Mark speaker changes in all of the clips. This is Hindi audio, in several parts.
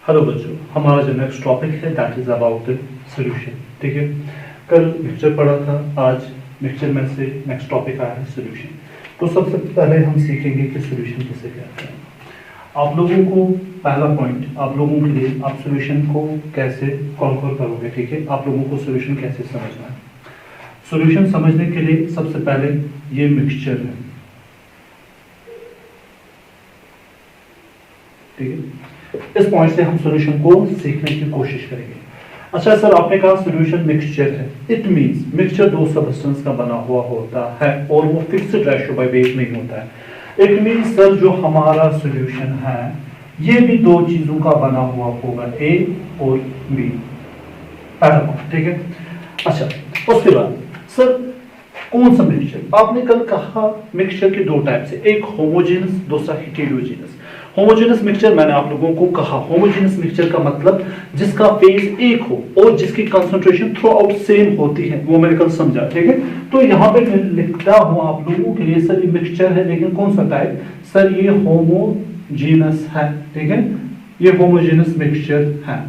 Speaker 1: हेलो बच्चों, हमारा जो नेक्स्ट टॉपिक है that is about the solution. ठीक है, कल मिक्सचर पढ़ा था, आज मिक्सचर में से नेक्स्ट टॉपिक आया है सॉल्यूशन। तो सबसे पहले हम सीखेंगे कि सॉल्यूशन किसे कहते हैं। आप लोगों को पहला पॉइंट आप लोगों के लिए, आप सॉल्यूशन को कैसे कॉन्कर करोगे। ठीक है, आप लोगों को सॉल्यूशन कैसे समझना है। सॉल्यूशन समझने के लिए सबसे पहले ये मिक्सचर है। ठीक है, इस पॉइंट से हम सॉल्यूशन को सीखने की कोशिश करेंगे। अच्छा सर, आपने कहा सॉल्यूशन मिक्सचर है, इट मींस मिक्सचर दो सब्सटेंस का बना हुआ होता है और वो फिक्स्ड रेशियो बाय वेट नहीं होता है। इट मींस सर जो हमारा सॉल्यूशन है ये भी दो चीजों का बना हुआ होगा, ए और बी। ठीक है, अच्छा उसके बाद सर कौन सा मिक्सचर, आपने कल कहा मिक्सचर के दो टाइप्स है, एक होमोजेनस दूसरा हेटेरोजेनस। होमोजेनस मिक्सचर मैंने आप लोगों को कहा, होमोजेनस मिक्सचर का मतलब जिसका फेज एक हो और जिसकी कंसंट्रेशन थ्रू आउट सेम होती है, वो मैंने कल समझा। ठीक है, तो यहाँ पे मैं लिखता हूँ आप लोगों के लिए सर ये मिक्सचर है, लेकिन कौन सा टाइप सर, ये होमोजेनस है। ठीक है, ये होमोजेनस मिक्सचर है।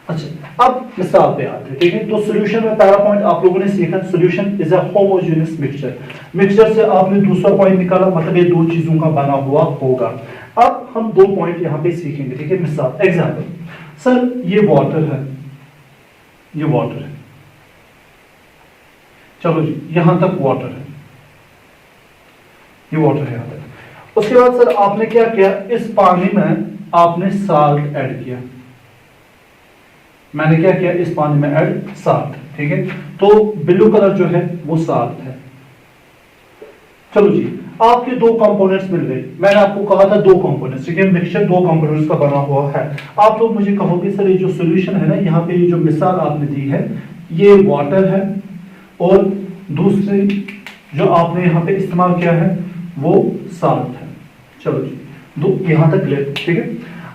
Speaker 1: अच्छा अब मिसाल पे आते हैं। ठीक है, तो सॉल्यूशन में पहला पॉइंट आप लोगों ने सीखा, solution is a homogeneous mixture. Mixture से आपने दूसरा पॉइंट निकाला, मतलब ये दो चीजों का बना हुआ होगा। अब हम दो पॉइंट यहां पे सीखेंगे। ठीक है, मिसाल एग्जांपल, सर ये वाटर है, ये वाटर है, चलो जी यहां तक वाटर है, ये वाटर है यहां तक। उसके बाद सर आपने क्या किया, इस पानी में आपने साल्ट ऐड किया। मैंने क्या किया, इस पानी में ऐड साल्ट। ठीक है, तो ब्लू कलर जो है वो साल्ट है। चलो जी, आपके दो कंपोनेंट्स मिल गए। मैंने आपको कहा था दो कंपोनेंट्स। ठीक है, मिक्सचर दो कंपोनेंट्स का बना हुआ है। आप लोग मुझे कहोगे सर ये जो सॉल्यूशन है ना, यहाँ पे ये जो मिसाल आपने दी है ये वाटर है और दूसरी जो आपने यहाँ पे इस्तेमाल किया है वो साल्ट है। चलो जी, दो यहां तक क्लियर। ठीक है,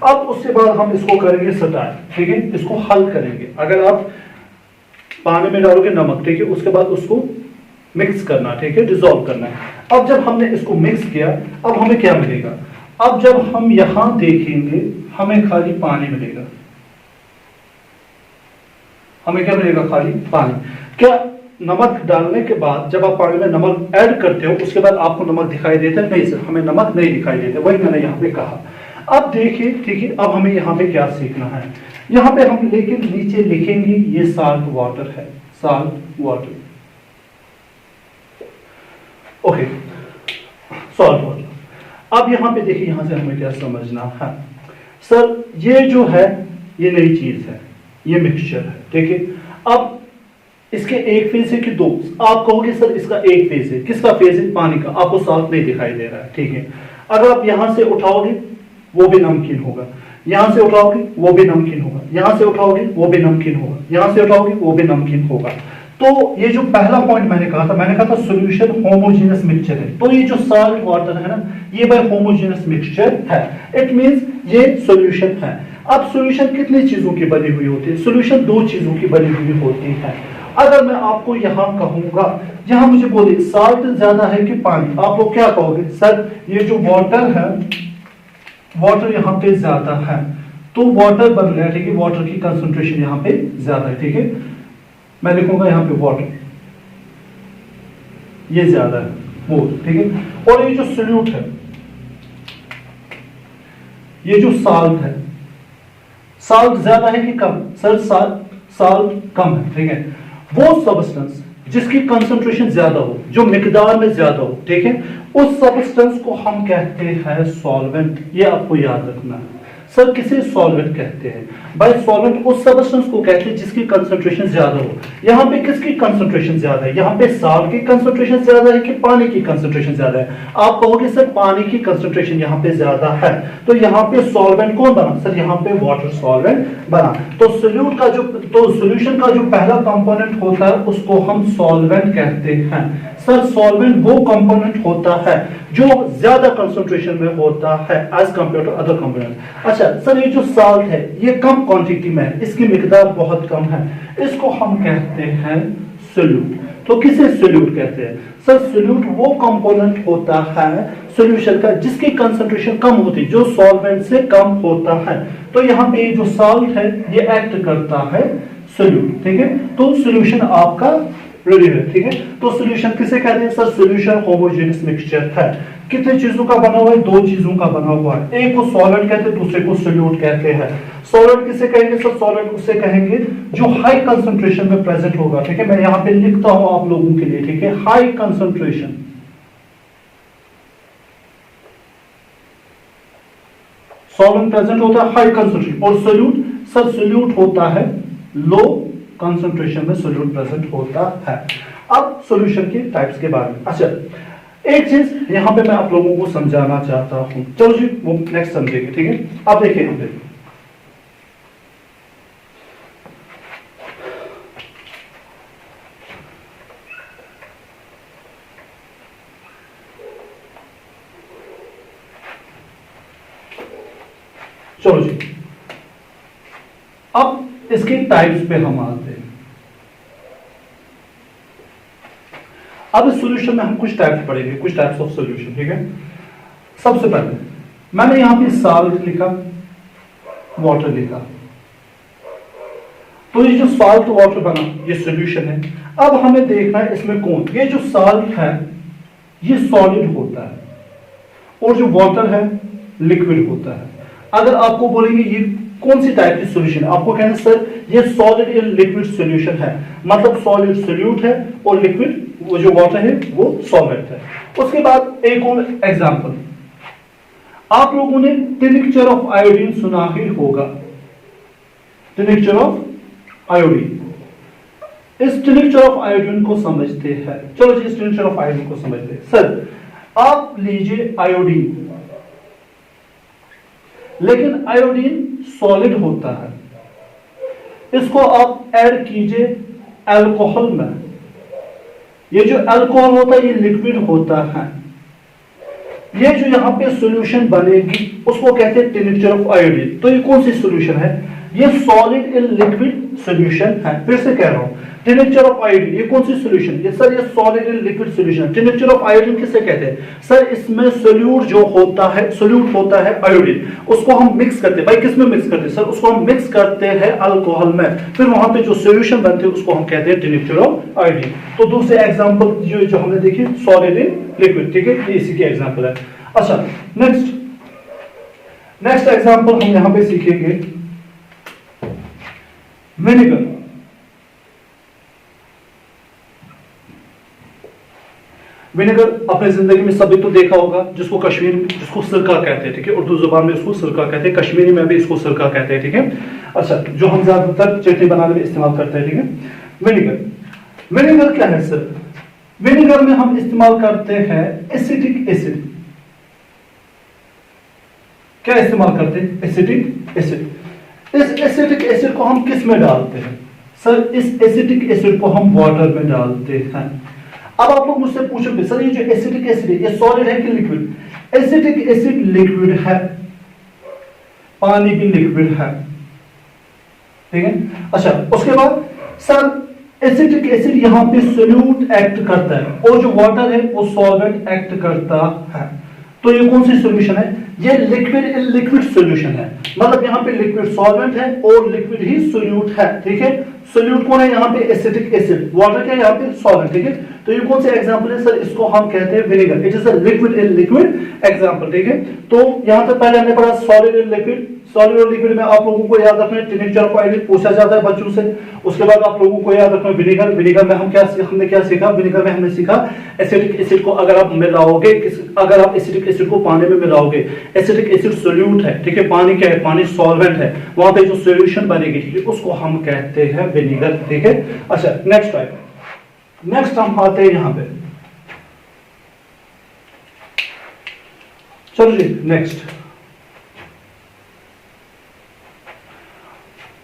Speaker 1: अब उसके बाद हम इसको करेंगे सटाई। ठीक है, इसको हल करेंगे। अगर आप पानी में डालोगे नमक, ठीक है, उसके बाद उसको मिक्स करना, ठीक है, डिसॉल्व करना है। अब जब हमने इसको मिक्स किया, अब हमें क्या मिलेगा, अब जब हम यहां देखेंगे हमें खाली पानी मिलेगा। हमें क्या मिलेगा, खाली पानी। क्या नमक डालने के बाद जब आप पानी में नमक ऐड करते हो उसके बाद आपको नमक दिखाई देता है? नहीं सर, हमें नमक नहीं दिखाई देता। वही मैंने यहां पे कहा। अब देखिए, ठीक है, अब हमें यहाँ पे क्या सीखना है। यहाँ पे हम लेकिन नीचे लिखेंगे ये साल्ट वाटर है, salt water. Okay, salt water. अब यहाँ पे देखिए, यहाँ से हमें क्या समझना है सर, ये जो है ये नई चीज है, ये मिक्सचर है। ठीक है, अब इसके एक फेज है कि दो? आप कहोगे सर इसका एक फेज है। किसका फेज है? पानी का। आपको साल्ट नहीं दिखाई दे रहा है। ठीक है, अगर आप यहां से उठाओगे वो भी नमकीन होगा, यहां से उठाओगे वो भी नमकीन होगा, यहां से उठाओगे वो भी नमकीन होगा, यहां से उठाओगे वो भी नमकीन होगा। तो ये जो पहला पॉइंट मैंने कहा था सॉल्यूशन होमोजेनस मिक्सचर है। तो ये जो साल्ट वाटर है ना, ये बाय होमोजेनस मिक्सचर है। इट मींस ये सॉल्यूशन है। अब सॉल्यूशन कितनी चीजों की बनी हुई होती है? सॉल्यूशन दो चीजों की बनी हुई होती है। अगर मैं आपको यहां कहूंगा, यहां मुझे बोले साल्ट ज्यादा है कि पानी, आप लोग क्या कहोगे? सर ये जो वाटर है, वाटर यहाँ पे ज्यादा है, तो वाटर बन रहा है। ठीक है, वाटर की कंसंट्रेशन यहाँ पे ज्यादा है। ठीक है, मैं लिखूंगा यहाँ पे वाटर, ये ज्यादा है मोर। ठीक है, और ये जो सॉल्यूट है, ये जो साल्ट है, साल्ट ज्यादा है कि कम? सर साल्ट कम है। ठीक है, वो सब्सटेंस जिसकी कंसंट्रेशन ज्यादा हो, जो मिकदार में ज्यादा हो, ठीक है, उस सब्सटेंस को हम कहते हैं सॉल्वेंट। ये आपको याद रखना है। सर किसे सॉल्वेंट कहते हैं? भाई सॉल्वेंट उस सब्सटेंस को कहते हैं जिसकी कंसंट्रेशन ज्यादा हो। यहाँ पे किसकी कंसंट्रेशन ज्यादा है? यहाँ पे साल्ट की कंसंट्रेशन ज्यादा है कि पानी की कंसंट्रेशन ज्यादा है? आप कहोगे सर पानी की कंसंट्रेशन यहाँ पे ज्यादा है, तो यहाँ पे सॉल्वेंट कौन बना? सर यहाँ पे वाटर सॉल्वेंट बना। तो सॉल्यूशन का जो पहला कंपोनेंट होता है उसको हम सॉल्वेंट कहते हैं। सर सॉल्वेंट वो कंपोनेंट होता है जो ज्यादा कंसंट्रेशन में होता है as compared to other component. अच्छा सर, ये जो साल्ट है ये कम क्वांटिटी में है, इसकी मिकदार बहुत कम है, इसको हम कहते हैं सॉल्यूट। तो किसे सोल्यूट कहते हैं? सर सोल्यूट वो कंपोनेंट होता है सॉल्यूशन का जिसकी कंसंट्रेशन कम होती है, जो सॉल्वेंट से कम होता है। तो यहाँ पे जो साल्ट है ये एक्ट करता है सोल्यूट, ठीक है। तो सॉल्यूशन आपका रेडी है, ठीक है। तो सॉल्यूशन किसे कहते हैं? सर सॉल्यूशन होमोजेनियस मिक्सचर है। कितने चीजों का बना हुआ है? दो चीजों का बना हुआ है। एक को सॉलिड कहते हैं, दूसरे को सोल्यूट कहते हैं। सॉलिड किसे कहेंगे? सर सॉलिड उसे कहेंगे जो हाई कंसंट्रेशन में प्रेजेंट होगा, ठीक है। मैं यहां पे लिखता हूं आप लोगों के लिए, ठीक है। हाई कंसंट्रेशन, सॉल्वेंट प्रेजेंट होता है हाई कंसंट्रेशन। और सोल्यूट, सर सोल्यूट होता है लो कंसंट्रेशन में सोल्यूट प्रेजेंट होता है। अब सॉल्यूशन के टाइप्स के बारे में, अच्छा एक चीज यहां पे मैं आप लोगों को समझाना चाहता हूं। चलो जी वो नेक्स्ट समझेंगे, ठीक है। अब देखिए हम देखिए चलो जी अब इसके टाइप्स पे हम आते हैं। अब इस सॉल्यूशन में हम कुछ टाइप्स पढ़ेंगे, कुछ टाइप्स ऑफ सॉल्यूशन, ठीक है। सबसे पहले मैंने यहां पे साल्ट लिखा, वाटर लिखा। तो ये जो साल्ट वाटर बना ये सॉल्यूशन है। अब हमें देखना है इसमें कौन, ये जो साल्ट है ये सॉलिड होता है और जो वाटर है लिक्विड होता है। अगर आपको बोलेंगे ये कौन सी टाइप की सॉल्यूशन है, आपको कहना सर ये सॉलिड इन लिक्विड सॉल्यूशन है, मतलब सॉलिड सोल्यूट है और लिक्विड वो जो वाटर है वो सॉल्वेंट है। उसके बाद एक और एग्जांपल, आप लोगों ने टिनिक्चर ऑफ आयोडीन सुना ही होगा, टिनिक्चर ऑफ आयोडीन। इस टिनिक्चर ऑफ आयोडीन को समझते हैं। चलो जी इस टिनिक्चर ऑफ आयोडीन को समझते हैं। सर आप लीजिए आयोडीन, लेकिन आयोडीन सॉलिड होता है। इसको आप ऐड कीजिए अल्कोहल में, ये जो अल्कोहल होता है ये लिक्विड होता है। ये जो यहां पे सॉल्यूशन बनेगी उसको कहते हैं टिनिक्चर ऑफ आयोडीन। तो ये कौन सी सॉल्यूशन है? ये सॉलिड इन लिक्विड सॉल्यूशन है। फिर से कह रहा हूं टिनिक्चर ऑफ आयोडीन ये कौन सी सॉल्यूशन? ये सर ये सॉलिड इन लिक्विड सॉल्यूशन है। टिनिक्चर ऑफ आयोडीन किसे कहते हैं? सर इसमें सोल्यूट जो होता है, सोल्यूट होता है आयोडीन, उसको हम मिक्स करते हैं। भाई किस में मिक्स करते हैं? सर उसको हम मिक्स करते हैं अल्कोहल में, फिर वहां पे जो सॉल्यूशन बनते हैं उसको हम कहते हैं टिनिक्चर ऑफ आयोडीन। तो दूसरे एग्जांपल जो हमने देखी सॉलिड इन लिक्विड, ठीक है, ये इसी की एग्जांपल है। अच्छा नेक्स्ट एग्जांपल हम यहां पे सीखेंगे विनेगर। विनेगर अपने जिंदगी में सभी तो देखा होगा, जिसको कश्मीर में जिसको सिरका कहते हैं, ठीक है, उर्दू जुबान में इसको सिरका कहते हैं, कश्मीरी में भी इसको सिरका कहते हैं, ठीक है। अच्छा जो हम ज्यादातर चटनी बनाने में इस्तेमाल करते हैं, ठीक है। विनेगर, विनेगर क्या है सर? विनेगर में हम इस्तेमाल करते हैं एसिटिक एसिड। क्या इस्तेमाल करते हैं? Acetic acid. इस एसिटिक एसिड को हम किस में डालते हैं? सर इस एसिटिक एसिड को हम वाटर में डालते हैं। अब आप लोग मुझसे पूछोगे सर ये जो एसिटिक एसिड है ये सॉलिड है कि लिक्विड? एसिटिक एसिड लिक्विड है, पानी भी लिक्विड है, ठीक है। अच्छा उसके बाद सर एसिटिक एसिड यहां पे सोल्यूट एक्ट करता है और जो वाटर है वो सॉल्वेंट एक्ट करता है। तो ये कौन सी सॉल्यूशन है? ये लिक्विड इन लिक्विड सॉल्यूशन है, मतलब यहाँ पे लिक्विड सॉल्वेंट है और लिक्विड ही सोल्यूट है, ठीक है। सोल्यूट कौन है? यहाँ पे एसिटिक एसिड, वाटर क्या है यहाँ पे? सॉल्वेंट, ठीक है। तो ये कौन से एग्जांपल है सर? इसको हम कहते हैं vinegar. It is a liquid in liquid example, ठीक है। तो यहाँ पे पहले हमने पढ़ा सॉलिड इन लिक्विड। सॉलिड और लिक्विड में आप लोगों को याद रखना है टिनिक्चर ऑफ आयोडीन पूछा जाता है बच्चों से। उसके बाद आप लोगों को याद रखना है विनेगर। विनेगर में हमने क्या सीखा? विनेगर में हमने सीखा एसिटिक एसिड को अगर आप मिलाओगे, अगर आप एसिटिक एसिड को पानी में मिलाओगे, एसिटिक एसिड सोल्यूट है, ठीक है, पानी क्या है? पानी सॉल्वेंट है, वहां पे जो सॉल्यूशन बनेगी, ठीक है, उसको हम कहते हैं विनेगर, ठीक है। अच्छा नेक्स्ट टाइप, नेक्स्ट हम आते हैं यहां पे, चलो जी नेक्स्ट।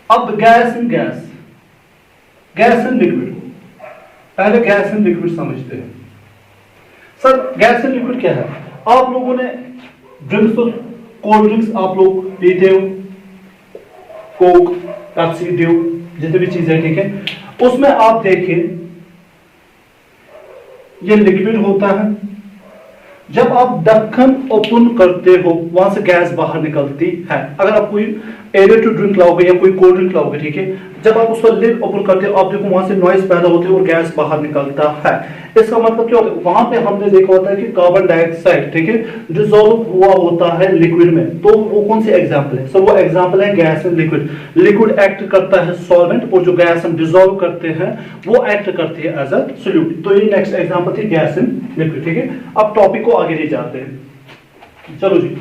Speaker 1: अब gas in gas, gas in liquid. पहले गैस इन लिक्विड समझते हैं। सर गैस इन लिक्विड क्या है? आप लोगों ने ड्रिंक्स तो कोल्ड ड्रिंक्स आप लोग पीते हो, कोक, पेप्सी, ड्यू, जितनी भी चीजें, ठीक है, उसमें आप देखिए ये लिक्विड होता है। जब आप ढक्कन ओपन करते हो वहां से गैस बाहर निकलती है। अगर आप कोई एयर टू ड्रिंक लाओगे या कोई कोल्ड ड्रिंक लाओगे, ठीक है, जब आप उसका लिड ओपन करते हो आप देखो वहां से नॉइज पैदा होती है और गैस बाहर निकलता है। इसका मतलब क्या होता है, वहां पे हमने देखा होता है कि कार्बन डाइऑक्साइड, ठीक है, डिसॉल्व हुआ होता है लिक्विड में। तो वो कौन सी एग्जांपल है सर? वो एग्जांपल है gas and liquid. Liquid act करता है सॉल्वेंट और जो गैस हम डिसॉल्व करते हैं वो एक्ट करती है एज अ सोल्यूट। तो ये नेक्स्ट एग्जांपल थी गैस एंड लिक्विड, ठीक है। अब टॉपिक को आगे ले जाते हैं, चलो जी।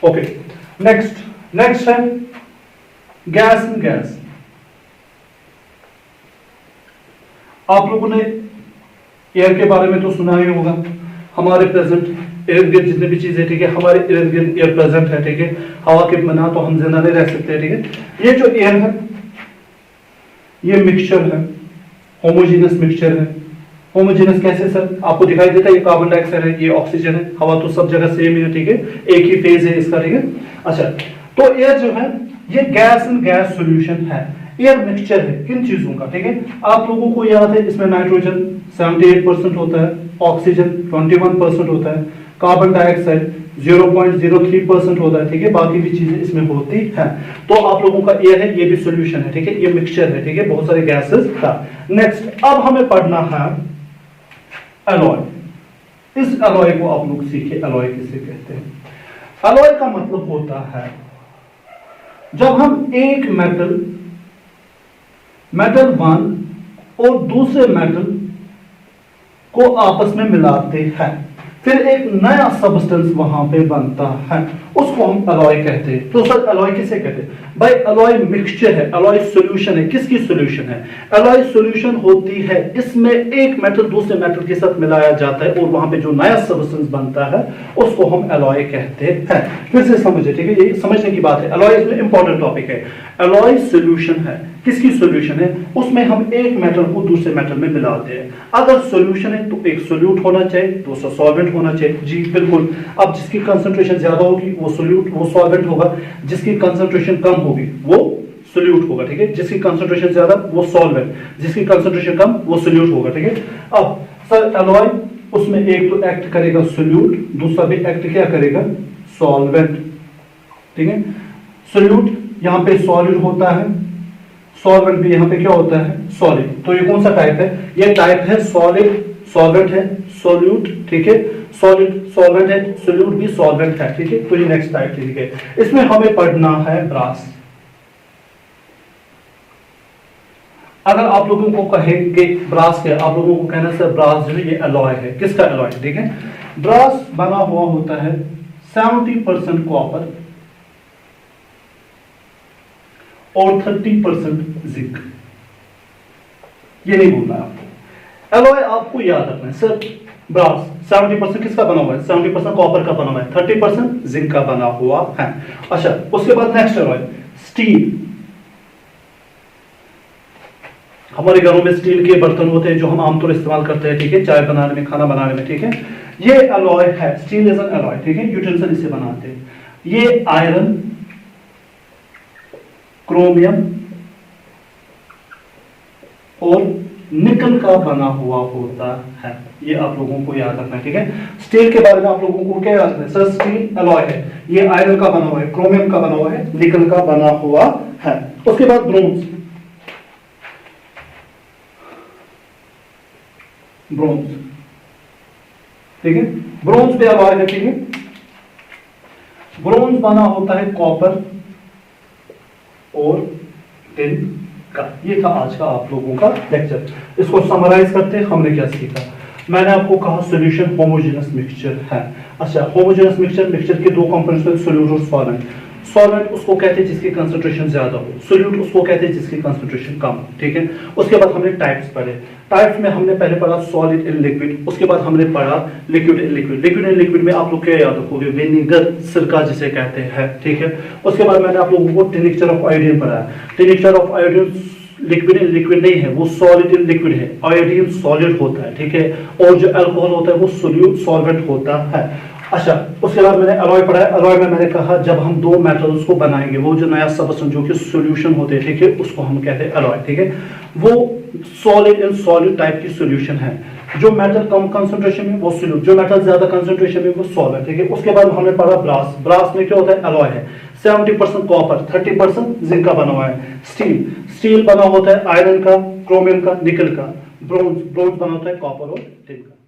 Speaker 1: ओके, नेक्स्ट है गैस एंड गैस। आप लोगों ने एयर के बारे में तो सुना ही होगा। हमारे प्रेजेंट इर्द गिर्द जितनी भी चीजें, ठीक है, हमारे इर्द गिर्द एयर प्रेजेंट है, ठीक है। हवा के बिना तो हम जिंदा नहीं रह सकते, ठीक है। ये जो एयर है ये मिक्सचर है, होमोजेनियस मिक्सचर है। होमोजेनियस कैसे सर? आपको दिखाई देता है ये कार्बन डाइऑक्साइड है, ये ऑक्सीजन है, हवा तो सब जगह सेम ही है, ठीक है, एक ही फेज है इसका, ठीक है। अच्छा, तो एयर जो है ये गैस एंड गैस सॉल्यूशन है। एयर मिक्सचर है किन चीजों का, ठीक है। आप लोगों को याद है इसमें नाइट्रोजन 78% होता है, ऑक्सीजन 21% होता है, कार्बन डाइऑक्साइड 0.03% होता है, ठीक है, बाकी भी चीजें इसमें होती हैं। तो आप लोगों का एयर है, ये भी सॉल्यूशन है, ठीक है, ये मिक्सचर है, ठीक है, बहुत सारे गैसेस का। नेक्स्ट अब हमें पढ़ना है अलॉय। इस अलॉय को आप लोग सीखे, अलॉय किसे कहते हैं? अलॉय का मतलब होता है जब हम एक मेटल वन और दूसरे मेटल को आपस में मिलाते हैं, फिर एक नया सब्सटेंस वहां पे बनता है, उसको हम अलॉय कहते हैं। तो सर अलॉय किसे कहते हैं? भाई अलॉय मिक्सचर है, अलॉय सॉल्यूशन है। किसकी सॉल्यूशन है? अलॉय सॉल्यूशन होती है इसमें एक मेटल दूसरे मेटल के साथ मिलाया जाता है और वहां पे जो नया सब्सटेंस बनता है उसको हम अलॉय कहते हैं। फिर से समझे, ठीक है, ये समझने की बात है। अलॉय इसमें इंपॉर्टेंट टॉपिक है। अलॉय सॉल्यूशन है, किसकी सॉल्यूशन है? उसमें हम एक मेटल को दूसरे मेटल में मिलाते हैं। अगर सॉल्यूशन है तो एक सोल्यूट होना चाहिए, दूसरा सॉल्वेंट होना चाहिए। जी बिल्कुल। अब जिसकी कंसंट्रेशन ज्यादा होगी वो सोल्यूट, वो सॉल्वेंट होगा, जिसकी कंसंट्रेशन कम होगी वो सोल्यूट होगा, ठीक है। जिसकी कंसंट्रेशन ज्यादा वो सॉल्वेंट, जिसकी कंसंट्रेशन कम वो सोल्यूट होगा, ठीक है। अब सर अलॉय उसमें एक तो एक्ट करेगा सोल्यूट, दूसरा भी एक्ट क्या करेगा? सॉल्वेंट, ठीक है। सोल्यूट यहां पे सॉलिड होता है, सॉल्वेंट भी यहां पे क्या होता है? सॉलिड। तो ये कौन सा टाइप है? ये टाइप है सॉलिड, सॉल्वेंट है, सोल्यूट, ठीक है, सॉलिड सॉल्वेंट है, सोल्यूट भी सॉल्वेंट है, ठीक है। तो ये नेक्स्ट टाइप, ठीक है। इसमें हमें पढ़ना है ब्रास। अगर आप लोगों को कहेंगे ब्रास क्या, आप लोगों को कहना सर ब्रास जो है ये अलॉय है। किसका अलॉय? ठीक है, ब्रास बना हुआ होता है 70% कॉपर और 30% जिंक। ये नहीं भूलना है आपको। अलॉय आपको याद रखना है सर। ब्रास 70% किसका बना हुआ है? 70% कॉपर का बना हुआ है, 30% जिंक का बना हुआ है। अच्छा, उसके बाद नेक्स्ट अलॉय स्टील। हमारे घरों में स्टील के बर्तन होते हैं जो हम आमतौर इस्तेमाल करते हैं, ठीक है, चाय बनाने में, खाना बनाने में, ठीक है। ये अलॉय है, स्टील इज एन अलॉय, ठीक है, यूटेंसिल इससे बनाते हैं। ये आयरन, क्रोमियम और निकल का बना हुआ होता है। ये आप लोगों को याद रखना है, ठीक है। स्टील के बारे में आप लोगों को क्या याद रखना है? सर स्टील अलॉय है, ये आयरन का बना हुआ है, क्रोमियम का बना हुआ है, निकल का बना हुआ है। उसके बाद ब्रोंज, ब्रोंज, ठीक है, ब्रोंज भी अलॉय है, ठीक है। ब्रोंज बना होता है कॉपर और टिन का। ये था आज का आप लोगों का लेक्चर। इसको समराइज करते हैं, हमने क्या सीखा। मैंने आपको कहा सॉल्यूशन होमोजेनस मिक्सचर है। अच्छा, होमोजेनस मिक्सचर के दो कंपोनेंट्स हैं, सोल्यूट और सॉल्वेंट। सॉल्वेंट उसको कहते हैं जिसकी कंसंट्रेशन ज्यादा हो, सोल्यूट उसको कहते हैं जिसकी कंसंट्रेशन कम हो, ठीक है। उसके बाद हमने टाइप्स पढ़े। टाइप्स में हमने पहले पढ़ा सॉलिड एंड लिक्विड, उसके बाद हमने पढ़ा liquid and liquid. Liquid and liquid में आप लोग क्या याद रखोगे? विनेगर, सिरका जिसे कहते हैं, ठीक है। उसके बाद मैंने आप लोगों को टिनिक्चर ऑफ आयोडीन पढ़ाया। Tincture of iodine liquid in liquid नहीं है, वो सॉलिड इन लिक्विड है। आयोडीन सॉलिड होता है, ठीक है, और जो अल्कोहल होता है वो सोल्यूट सॉल्वेंट होता है। अच्छा, उसके बाद मैंने अलॉय पढ़ा है। अलॉय में मैंने कहा जब हम दो मेटल्स को बनाएंगे, वो जो नया सबस्टेंस जो कि सॉल्यूशन होते हैं, ठीक है, उसको हम कहते हैं अलॉय, ठीक है। वो सॉलिड इन सॉलिड टाइप की सॉल्यूशन है। जो मेटल कम कंसंट्रेशन में वो सोल्यूट, जो मेटल ज्यादा कंसंट्रेशन में वो सॉल्वेंट, ठीक है। उसके बाद हमने पढ़ा ब्रास। ब्रास में क्या होता है? अलॉय है। 70% कॉपर, 30% जिंक का बना हुआ है। स्टील, स्टील बना होता है आयरन का, क्रोमियम का, निकल का। ब्रोंज, ब्रोंज बना होता है कॉपर और टिन का।